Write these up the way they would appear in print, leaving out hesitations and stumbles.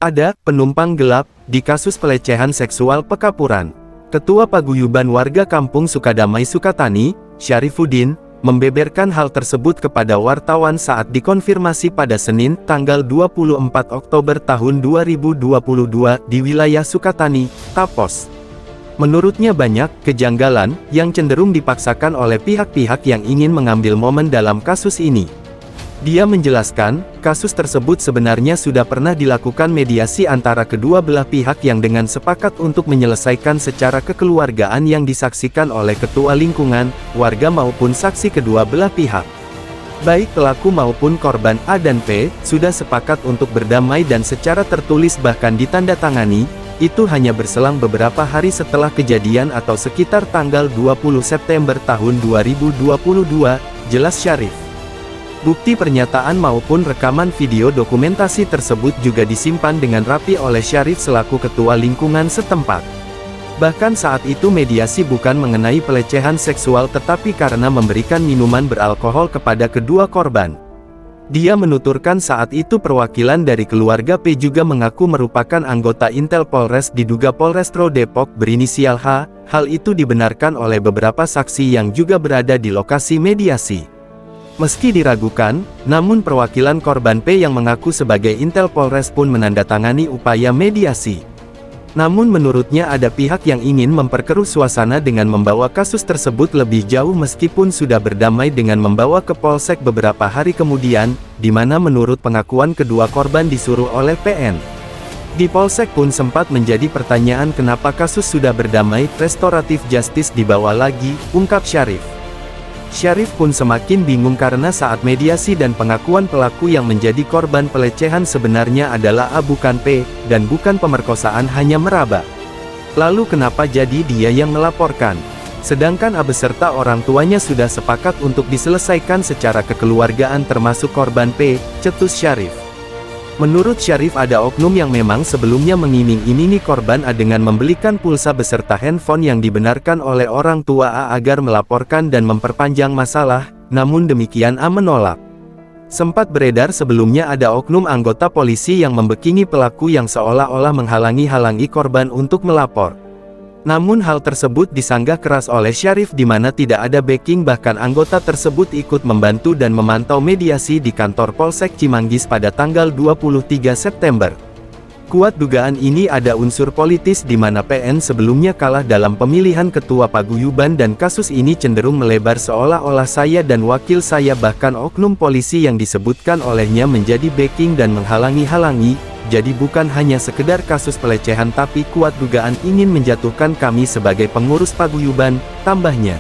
Ada penumpang gelap di kasus pelecehan seksual Pekapuran. Ketua Paguyuban Warga Kampung Sukadamai Sukatani, Syarifuddin, membeberkan hal tersebut kepada wartawan saat dikonfirmasi pada Senin, tanggal 24 Oktober tahun 2022 di wilayah Sukatani, Tapos. Menurutnya banyak kejanggalan yang cenderung dipaksakan oleh pihak-pihak yang ingin mengambil momen dalam kasus ini. Dia menjelaskan, kasus tersebut sebenarnya sudah pernah dilakukan mediasi antara kedua belah pihak yang dengan sepakat untuk menyelesaikan secara kekeluargaan yang disaksikan oleh ketua lingkungan, warga maupun saksi kedua belah pihak. Baik pelaku maupun korban A dan P, sudah sepakat untuk berdamai dan secara tertulis bahkan ditandatangani, itu hanya berselang beberapa hari setelah kejadian atau sekitar tanggal 20 September tahun 2022, jelas Syarif. Bukti pernyataan maupun rekaman video dokumentasi tersebut juga disimpan dengan rapi oleh Syarif selaku ketua lingkungan setempat. Bahkan saat itu mediasi bukan mengenai pelecehan seksual tetapi karena memberikan minuman beralkohol kepada kedua korban. Dia menuturkan saat itu perwakilan dari keluarga P juga mengaku merupakan anggota Intel Polres diduga Polrestro Depok berinisial H. Hal itu dibenarkan oleh beberapa saksi yang juga berada di lokasi mediasi. Meski diragukan, namun perwakilan korban P yang mengaku sebagai Intel Polres pun menandatangani upaya mediasi. Namun menurutnya ada pihak yang ingin memperkeruh suasana dengan membawa kasus tersebut lebih jauh meskipun sudah berdamai dengan membawa ke Polsek beberapa hari kemudian, di mana menurut pengakuan kedua korban disuruh oleh PN. Di Polsek pun sempat menjadi pertanyaan kenapa kasus sudah berdamai, restoratif justice dibawa lagi, ungkap Syarif. Syarif pun semakin bingung karena saat mediasi dan pengakuan pelaku yang menjadi korban pelecehan sebenarnya adalah A bukan P, dan bukan pemerkosaan hanya meraba. Lalu kenapa jadi dia yang melaporkan? Sedangkan A beserta orang tuanya sudah sepakat untuk diselesaikan secara kekeluargaan termasuk korban P, cetus Syarif. Menurut Syarif ada oknum yang memang sebelumnya mengiming-imingi korban A dengan membelikan pulsa beserta handphone yang dibenarkan oleh orang tua A agar melaporkan dan memperpanjang masalah, namun demikian A menolak. Sempat beredar sebelumnya ada oknum anggota polisi yang membekingi pelaku yang seolah-olah menghalangi korban untuk melapor. Namun hal tersebut disanggah keras oleh Syarif di mana tidak ada backing bahkan anggota tersebut ikut membantu dan memantau mediasi di kantor Polsek Cimanggis pada tanggal 23 September. Kuat dugaan ini ada unsur politis di mana PN sebelumnya kalah dalam pemilihan ketua paguyuban dan kasus ini cenderung melebar seolah-olah saya dan wakil saya bahkan oknum polisi yang disebutkan olehnya menjadi backing dan menghalangi-halangi. Jadi bukan hanya sekedar kasus pelecehan tapi kuat dugaan ingin menjatuhkan kami sebagai pengurus paguyuban, tambahnya.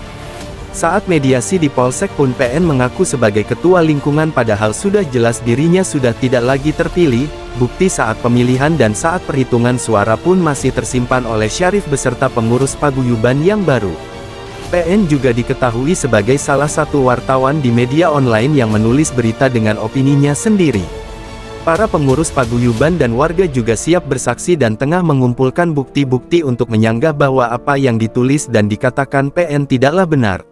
Saat mediasi di Polsek pun PN mengaku sebagai ketua lingkungan padahal sudah jelas dirinya sudah tidak lagi terpilih, bukti saat pemilihan dan saat perhitungan suara pun masih tersimpan oleh Syarif beserta pengurus paguyuban yang baru. PN juga diketahui sebagai salah satu wartawan di media online yang menulis berita dengan opininya sendiri. Para pengurus paguyuban dan warga juga siap bersaksi dan tengah mengumpulkan bukti-bukti untuk menyanggah bahwa apa yang ditulis dan dikatakan PN tidaklah benar.